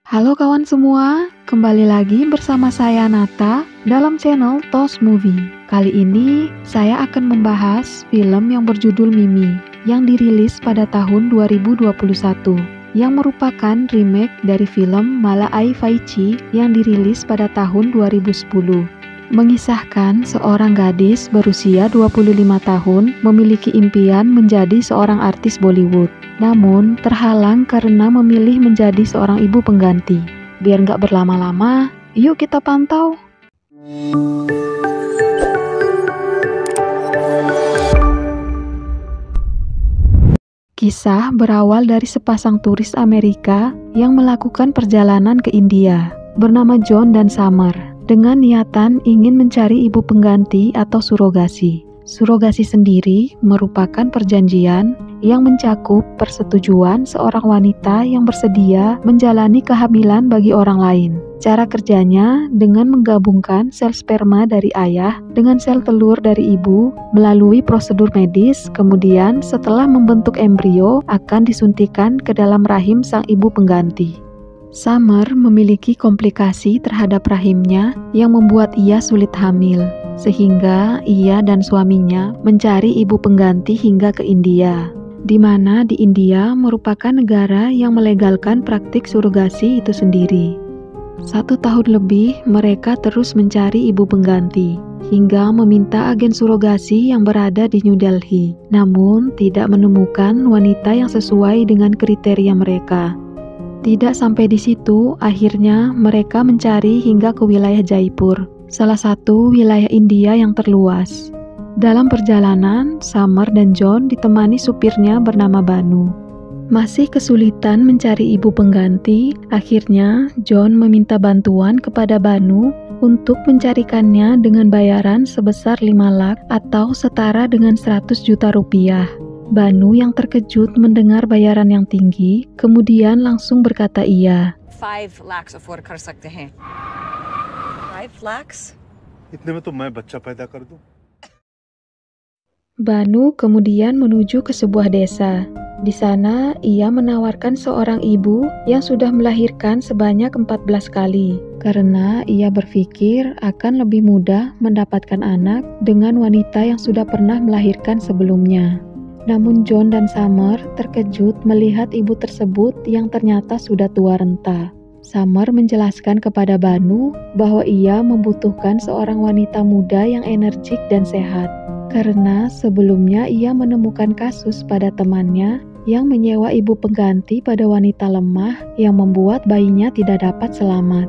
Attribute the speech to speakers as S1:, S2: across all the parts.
S1: Halo kawan semua, kembali lagi bersama saya Nata dalam channel Tos Movie. Kali ini saya akan membahas film yang berjudul Mimi yang dirilis pada tahun 2021 yang merupakan remake dari film Mala Ai Faichi yang dirilis pada tahun 2010. Mengisahkan seorang gadis berusia 25 tahun memiliki impian menjadi seorang artis Bollywood. Namun, terhalang karena memilih menjadi seorang ibu pengganti. Biar nggak berlama-lama, yuk kita pantau. Kisah berawal dari sepasang turis Amerika yang melakukan perjalanan ke India, bernama John dan Summer, dengan niatan ingin mencari ibu pengganti atau surogasi. Surogasi sendiri merupakan perjanjian yang mencakup persetujuan seorang wanita yang bersedia menjalani kehamilan bagi orang lain. Cara kerjanya dengan menggabungkan sel sperma dari ayah dengan sel telur dari ibu melalui prosedur medis, kemudian setelah membentuk embrio akan disuntikan ke dalam rahim sang ibu pengganti. Summer memiliki komplikasi terhadap rahimnya yang membuat ia sulit hamil, sehingga ia dan suaminya mencari ibu pengganti hingga ke India, di mana di India merupakan negara yang melegalkan praktik surogasi itu sendiri. 1 tahun lebih mereka terus mencari ibu pengganti, hingga meminta agen surogasi yang berada di New Delhi, namun tidak menemukan wanita yang sesuai dengan kriteria mereka. Tidak sampai di situ, akhirnya mereka mencari hingga ke wilayah Jaipur, salah satu wilayah India yang terluas. Dalam perjalanan, Summer dan John ditemani supirnya bernama Banu. Masih kesulitan mencari ibu pengganti, akhirnya John meminta bantuan kepada Banu untuk mencarikannya dengan bayaran sebesar 5 lakh atau setara dengan 100 juta rupiah. Banu yang terkejut mendengar bayaran yang tinggi, kemudian langsung berkata iya.
S2: 5 lakhs afford kar sakte hain. 5 lakhs?
S3: इतने में तो मैं बच्चा पैदा कर दूं.
S1: Banu kemudian menuju ke sebuah desa. Di sana, ia menawarkan seorang ibu yang sudah melahirkan sebanyak 14 kali, karena ia berpikir akan lebih mudah mendapatkan anak dengan wanita yang sudah pernah melahirkan sebelumnya. Namun John dan Summer terkejut melihat ibu tersebut yang ternyata sudah tua renta. Summer menjelaskan kepada Banu bahwa ia membutuhkan seorang wanita muda yang energik dan sehat, karena sebelumnya ia menemukan kasus pada temannya yang menyewa ibu pengganti pada wanita lemah yang membuat bayinya tidak dapat selamat.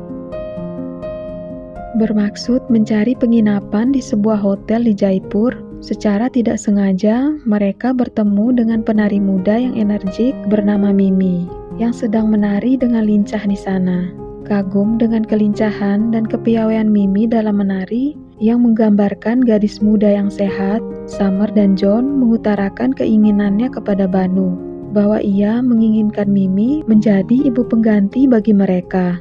S1: Bermaksud mencari penginapan di sebuah hotel di Jaipur, secara tidak sengaja mereka bertemu dengan penari muda yang energik bernama Mimi, yang sedang menari dengan lincah di sana. Kagum dengan kelincahan dan kepiawaian Mimi dalam menari yang menggambarkan gadis muda yang sehat, Summer dan John mengutarakan keinginannya kepada Banu, bahwa ia menginginkan Mimi menjadi ibu pengganti bagi mereka.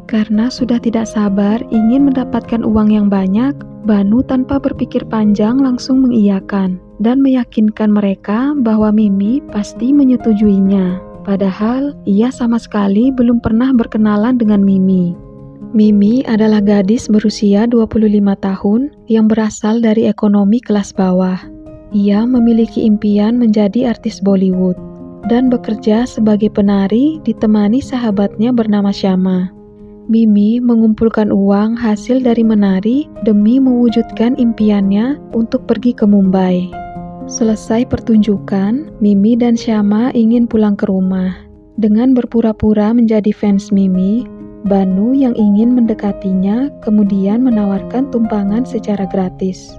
S1: Karena sudah tidak sabar ingin mendapatkan uang yang banyak, Banu tanpa berpikir panjang langsung mengiyakan dan meyakinkan mereka bahwa Mimi pasti menyetujuinya. Padahal ia sama sekali belum pernah berkenalan dengan Mimi. Mimi adalah gadis berusia 25 tahun yang berasal dari ekonomi kelas bawah. Ia memiliki impian menjadi artis Bollywood dan bekerja sebagai penari ditemani sahabatnya bernama Syama. Mimi mengumpulkan uang hasil dari menari demi mewujudkan impiannya untuk pergi ke Mumbai. Selesai pertunjukan, Mimi dan Syama ingin pulang ke rumah. Dengan berpura-pura menjadi fans Mimi, Banu yang ingin mendekatinya kemudian menawarkan tumpangan secara gratis.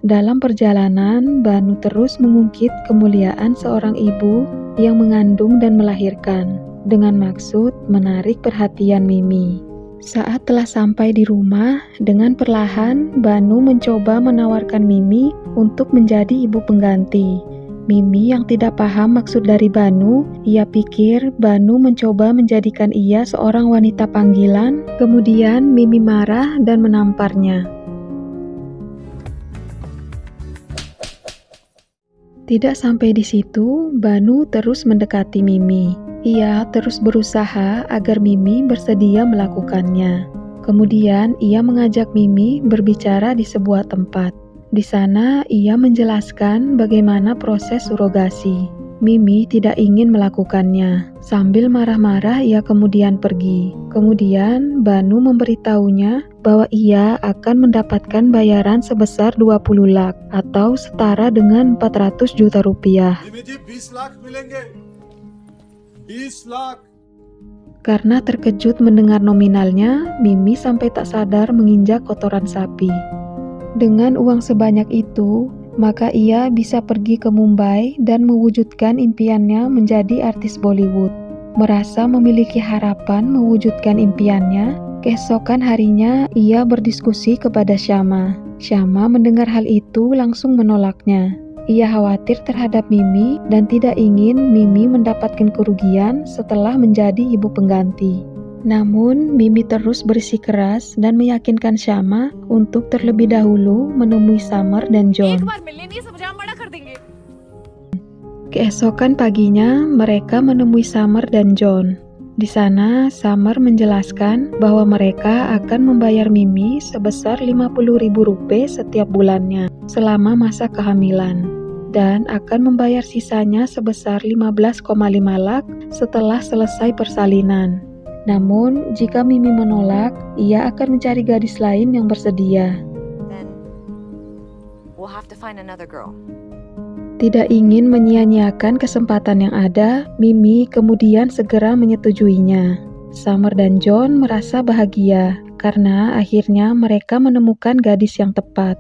S1: Dalam perjalanan, Banu terus mengungkit kemuliaan seorang ibu yang mengandung dan melahirkan, dengan maksud menarik perhatian Mimi. Saat telah sampai di rumah, dengan perlahan Banu mencoba menawarkan Mimi untuk menjadi ibu pengganti. Mimi yang tidak paham maksud dari Banu, ia pikir Banu mencoba menjadikan ia seorang wanita panggilan, kemudian Mimi marah dan menamparnya. Tidak sampai di situ, Banu terus mendekati Mimi. Ia terus berusaha agar Mimi bersedia melakukannya. Kemudian ia mengajak Mimi berbicara di sebuah tempat. Di sana ia menjelaskan bagaimana proses surogasi. Mimi tidak ingin melakukannya. Sambil marah-marah ia kemudian pergi. Kemudian Banu memberitahunya bahwa ia akan mendapatkan bayaran sebesar 20 lak atau setara dengan 400 juta rupiah. Karena terkejut mendengar nominalnya, Mimi sampai tak sadar menginjak kotoran sapi. Dengan uang sebanyak itu, maka ia bisa pergi ke Mumbai dan mewujudkan impiannya menjadi artis Bollywood. Merasa memiliki harapan mewujudkan impiannya, keesokan harinya ia berdiskusi kepada Syama. Syama mendengar hal itu langsung menolaknya. Ia khawatir terhadap Mimi dan tidak ingin Mimi mendapatkan kerugian setelah menjadi ibu pengganti. Namun, Mimi terus bersikeras dan meyakinkan Syama untuk terlebih dahulu menemui Summer dan John. Keesokan paginya, mereka menemui Summer dan John. Di sana, Summer menjelaskan bahwa mereka akan membayar Mimi sebesar 50.000 rupiah setiap bulannya selama masa kehamilan dan akan membayar sisanya sebesar 15,5 lak setelah selesai persalinan. Namun, jika Mimi menolak, ia akan mencari gadis lain yang bersedia.
S2: Then we'll have to find another girl.
S1: Tidak ingin menyia-nyiakan kesempatan yang ada, Mimi kemudian segera menyetujuinya. Summer dan John merasa bahagia karena akhirnya mereka menemukan gadis yang tepat.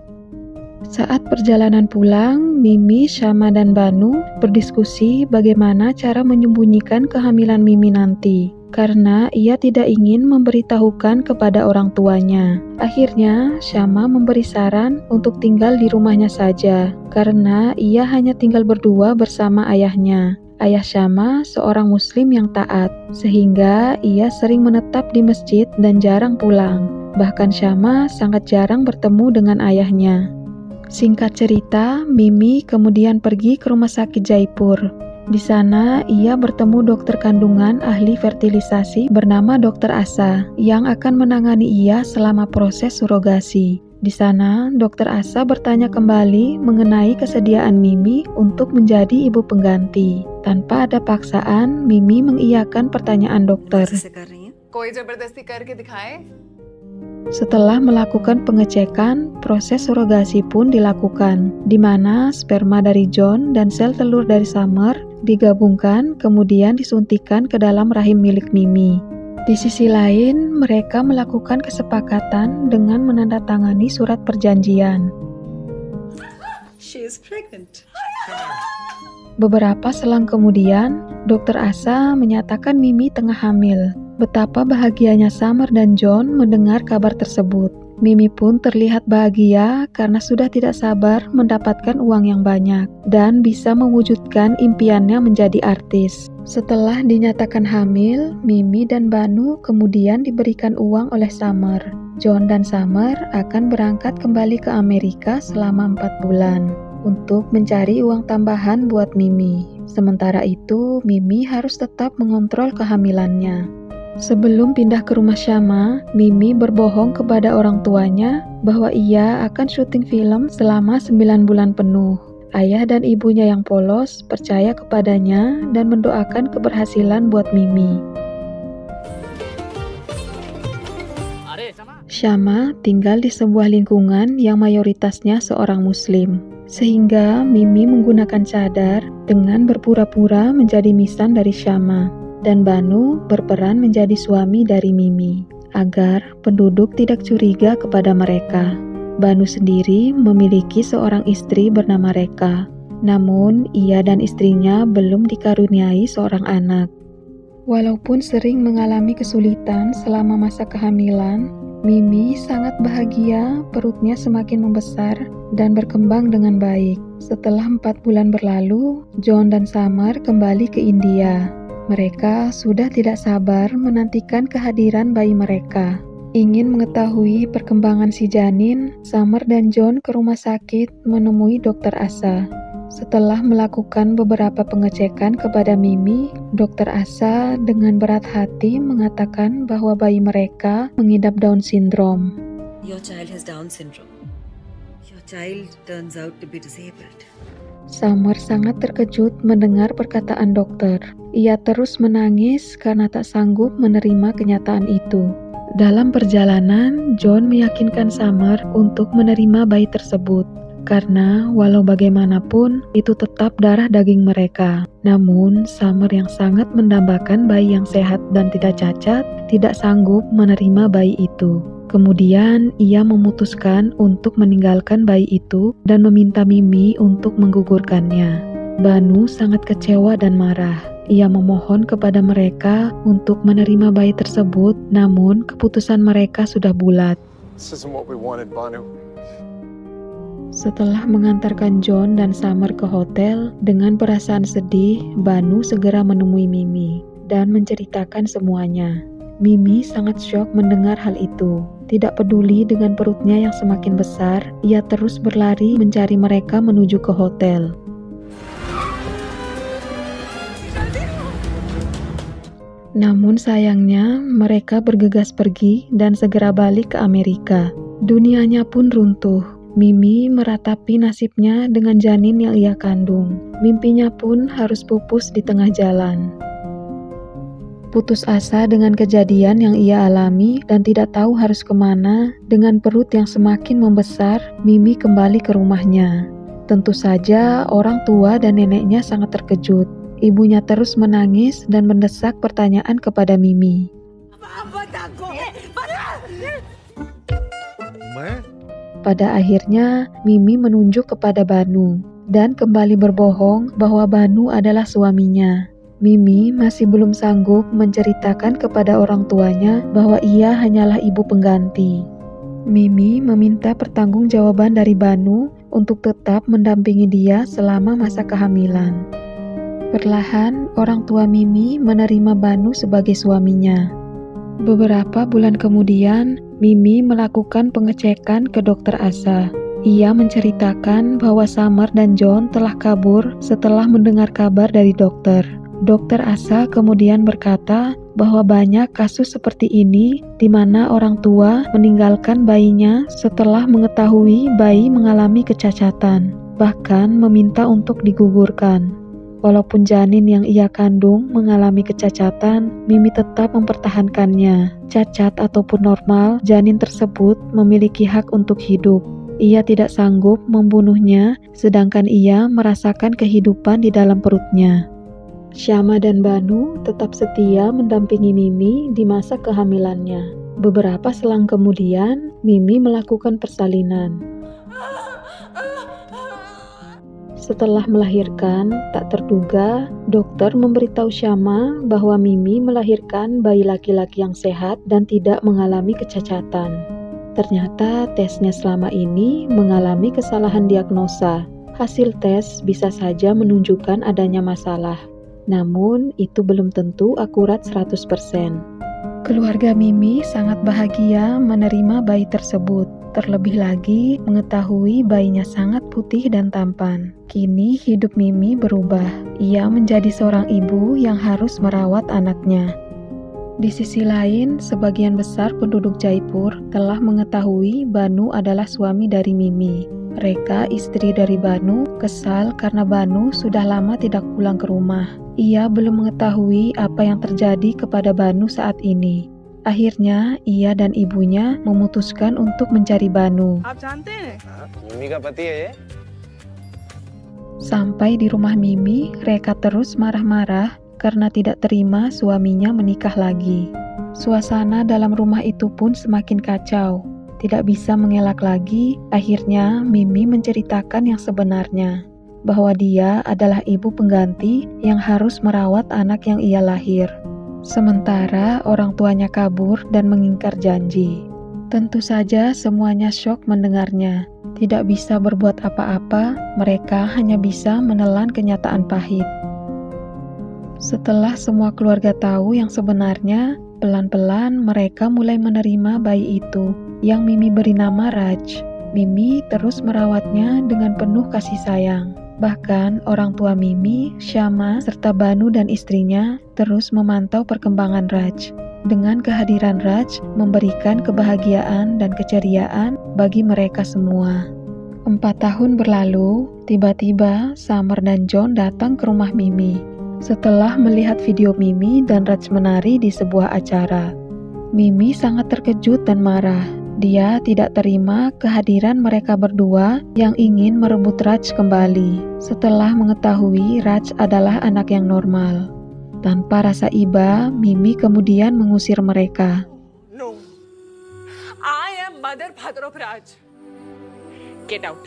S1: Saat perjalanan pulang, Mimi, Syama, dan Banu berdiskusi bagaimana cara menyembunyikan kehamilan Mimi nanti, karena ia tidak ingin memberitahukan kepada orang tuanya. Akhirnya, Syama memberi saran untuk tinggal di rumahnya saja, karena ia hanya tinggal berdua bersama ayahnya. Ayah Syama seorang muslim yang taat, sehingga ia sering menetap di masjid dan jarang pulang. Bahkan Syama sangat jarang bertemu dengan ayahnya. Singkat cerita, Mimi kemudian pergi ke rumah sakit Jaipur. Di sana, ia bertemu dokter kandungan ahli fertilisasi bernama Dr. Asa yang akan menangani ia selama proses surogasi. Di sana, Dr. Asa bertanya kembali mengenai kesediaan Mimi untuk menjadi ibu pengganti. Tanpa ada paksaan, Mimi mengiyakan pertanyaan dokter.
S2: कोई जबरदस्ती करके दिखाए?
S1: Setelah melakukan pengecekan, proses surogasi pun dilakukan, di mana sperma dari John dan sel telur dari Summer digabungkan kemudian disuntikan ke dalam rahim milik Mimi. Di sisi lain, mereka melakukan kesepakatan dengan menandatangani surat perjanjian.
S2: She is pregnant.
S1: Beberapa selang kemudian, Dr. Asa menyatakan Mimi tengah hamil. Betapa bahagianya Summer dan John mendengar kabar tersebut. Mimi pun terlihat bahagia karena sudah tidak sabar mendapatkan uang yang banyak dan bisa mewujudkan impiannya menjadi artis. Setelah dinyatakan hamil, Mimi dan Banu kemudian diberikan uang oleh Summer. John dan Summer akan berangkat kembali ke Amerika selama 4 bulan untuk mencari uang tambahan buat Mimi. Sementara itu, Mimi harus tetap mengontrol kehamilannya. Sebelum pindah ke rumah Syama, Mimi berbohong kepada orang tuanya bahwa ia akan syuting film selama 9 bulan penuh. Ayah dan ibunya yang polos percaya kepadanya dan mendoakan keberhasilan buat Mimi. Syama tinggal di sebuah lingkungan yang mayoritasnya seorang muslim, sehingga Mimi menggunakan cadar dengan berpura-pura menjadi misan dari Syama. Dan Banu berperan menjadi suami dari Mimi, agar penduduk tidak curiga kepada mereka. Banu sendiri memiliki seorang istri bernama Reka, namun ia dan istrinya belum dikaruniai seorang anak. Walaupun sering mengalami kesulitan selama masa kehamilan, Mimi sangat bahagia perutnya semakin membesar dan berkembang dengan baik. Setelah 4 bulan berlalu, John dan Summer kembali ke India. Mereka sudah tidak sabar menantikan kehadiran bayi mereka. Ingin mengetahui perkembangan si janin, Summer dan John ke rumah sakit menemui Dr. Asa. Setelah melakukan beberapa pengecekan kepada Mimi, Dokter Asa dengan berat hati mengatakan bahwa bayi mereka mengidap Down syndrome.
S2: Your child has Down syndrome. Your child turns out to be disabled.
S1: Summer sangat terkejut mendengar perkataan dokter. Ia terus menangis karena tak sanggup menerima kenyataan itu. Dalam perjalanan, John meyakinkan Summer untuk menerima bayi tersebut. Karena walau bagaimanapun, itu tetap darah daging mereka. Namun, Summer yang sangat mendambakan bayi yang sehat dan tidak cacat, tidak sanggup menerima bayi itu. Kemudian, ia memutuskan untuk meninggalkan bayi itu dan meminta Mimi untuk menggugurkannya. Banu sangat kecewa dan marah. Ia memohon kepada mereka untuk menerima bayi tersebut, namun keputusan mereka sudah bulat.
S3: This isn't what we wanted, Banu.
S1: Setelah mengantarkan John dan Summer ke hotel, dengan perasaan sedih, Banu segera menemui Mimi dan menceritakan semuanya. Mimi sangat syok mendengar hal itu. Tidak peduli dengan perutnya yang semakin besar, ia terus berlari mencari mereka menuju ke hotel. Namun sayangnya, mereka bergegas pergi dan segera balik ke Amerika. Dunianya pun runtuh. Mimi meratapi nasibnya dengan janin yang ia kandung. Mimpinya pun harus pupus di tengah jalan. Putus asa dengan kejadian yang ia alami dan tidak tahu harus kemana, dengan perut yang semakin membesar, Mimi kembali ke rumahnya. Tentu saja orang tua dan neneknya sangat terkejut. Ibunya terus menangis dan mendesak pertanyaan kepada Mimi. Pada akhirnya, Mimi menunjuk kepada Banu dan kembali berbohong bahwa Banu adalah suaminya. Mimi masih belum sanggup menceritakan kepada orang tuanya bahwa ia hanyalah ibu pengganti. Mimi meminta pertanggungjawaban dari Banu untuk tetap mendampingi dia selama masa kehamilan. Perlahan, orang tua Mimi menerima Banu sebagai suaminya. Beberapa bulan kemudian, Mimi melakukan pengecekan ke Dokter Asa. Ia menceritakan bahwa Summer dan John telah kabur setelah mendengar kabar dari dokter. Dokter Asa kemudian berkata bahwa banyak kasus seperti ini di mana orang tua meninggalkan bayinya setelah mengetahui bayi mengalami kecacatan, bahkan meminta untuk digugurkan. Walaupun janin yang ia kandung mengalami kecacatan, Mimi tetap mempertahankannya. Cacat ataupun normal, janin tersebut memiliki hak untuk hidup. Ia tidak sanggup membunuhnya, sedangkan ia merasakan kehidupan di dalam perutnya. Syama dan Banu tetap setia mendampingi Mimi di masa kehamilannya. Beberapa selang kemudian, Mimi melakukan persalinan. Setelah melahirkan, tak terduga, dokter memberitahu Syama bahwa Mimi melahirkan bayi laki-laki yang sehat dan tidak mengalami kecacatan. Ternyata tesnya selama ini mengalami kesalahan diagnosa. Hasil tes bisa saja menunjukkan adanya masalah. Namun, itu belum tentu akurat 100%. Keluarga Mimi sangat bahagia menerima bayi tersebut. Terlebih lagi mengetahui bayinya sangat putih dan tampan. Kini hidup Mimi berubah. Ia menjadi seorang ibu yang harus merawat anaknya. Di sisi lain, sebagian besar penduduk Jaipur telah mengetahui Banu adalah suami dari Mimi. Mereka, istri dari Banu, kesal karena Banu sudah lama tidak pulang ke rumah. Ia belum mengetahui apa yang terjadi kepada Banu saat ini. Akhirnya, ia dan ibunya memutuskan untuk mencari Banu. Sampai di rumah Mimi, Reka terus marah-marah karena tidak terima suaminya menikah lagi. Suasana dalam rumah itu pun semakin kacau. Tidak bisa mengelak lagi, akhirnya Mimi menceritakan yang sebenarnya, bahwa dia adalah ibu pengganti yang harus merawat anak yang ia lahir. Sementara orang tuanya kabur dan mengingkar janji. Tentu saja semuanya syok mendengarnya. Tidak bisa berbuat apa-apa, mereka hanya bisa menelan kenyataan pahit. Setelah semua keluarga tahu yang sebenarnya, pelan-pelan mereka mulai menerima bayi itu, yang Mimi beri nama Raj. Mimi terus merawatnya dengan penuh kasih sayang. Bahkan orang tua Mimi, Syama, serta Banu dan istrinya terus memantau perkembangan Raj. Dengan kehadiran Raj memberikan kebahagiaan dan keceriaan bagi mereka semua. 4 tahun berlalu, tiba-tiba Summer dan John datang ke rumah Mimi. Setelah melihat video Mimi dan Raj menari di sebuah acara, Mimi sangat terkejut dan marah. Dia tidak terima kehadiran mereka berdua yang ingin merebut Raj kembali. Setelah mengetahui Raj adalah anak yang normal, tanpa rasa iba, Mimi kemudian mengusir mereka.
S2: No. I am mother father of Raj. Get out.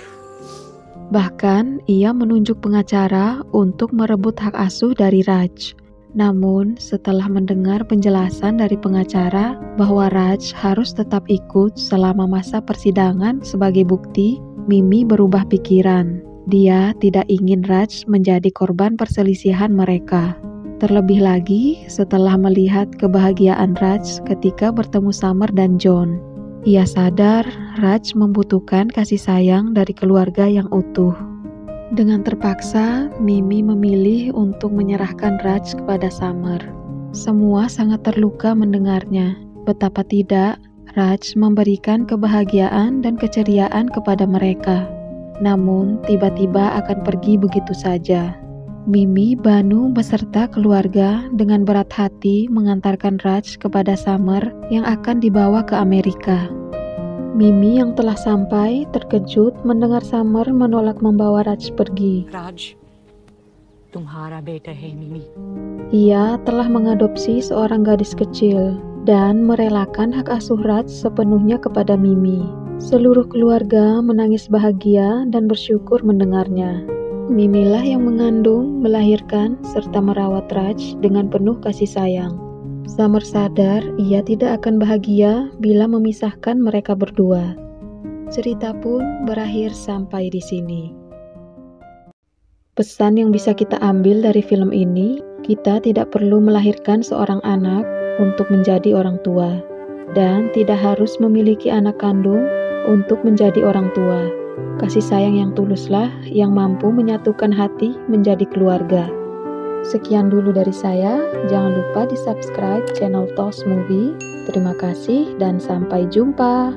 S1: Bahkan, ia menunjuk pengacara untuk merebut hak asuh dari Raj. Namun, setelah mendengar penjelasan dari pengacara bahwa Raj harus tetap ikut selama masa persidangan sebagai bukti, Mimi berubah pikiran. Dia tidak ingin Raj menjadi korban perselisihan mereka. Terlebih lagi setelah melihat kebahagiaan Raj ketika bertemu Summer dan John. Ia sadar Raj membutuhkan kasih sayang dari keluarga yang utuh. Dengan terpaksa, Mimi memilih untuk menyerahkan Raj kepada Summer. Semua sangat terluka mendengarnya. Betapa tidak, Raj memberikan kebahagiaan dan keceriaan kepada mereka. Namun, tiba-tiba akan pergi begitu saja. Mimi, Banu beserta keluarga dengan berat hati mengantarkan Raj kepada Summer yang akan dibawa ke Amerika. Mimi yang telah sampai terkejut mendengar Summer menolak membawa Raj pergi.
S2: Raj, तुम्हारा बेटा है Mimi.
S1: Ia telah mengadopsi seorang gadis kecil dan merelakan hak asuh Raj sepenuhnya kepada Mimi. Seluruh keluarga menangis bahagia dan bersyukur mendengarnya. Mimilah yang mengandung, melahirkan, serta merawat Raj dengan penuh kasih sayang. Summer sadar ia tidak akan bahagia bila memisahkan mereka berdua. Cerita pun berakhir sampai di sini. Pesan yang bisa kita ambil dari film ini, kita tidak perlu melahirkan seorang anak untuk menjadi orang tua, dan tidak harus memiliki anak kandung untuk menjadi orang tua. Kasih sayang yang tuluslah yang mampu menyatukan hati menjadi keluarga. Sekian dulu dari saya, jangan lupa di subscribe channel Tos Movie. Terima kasih dan sampai jumpa.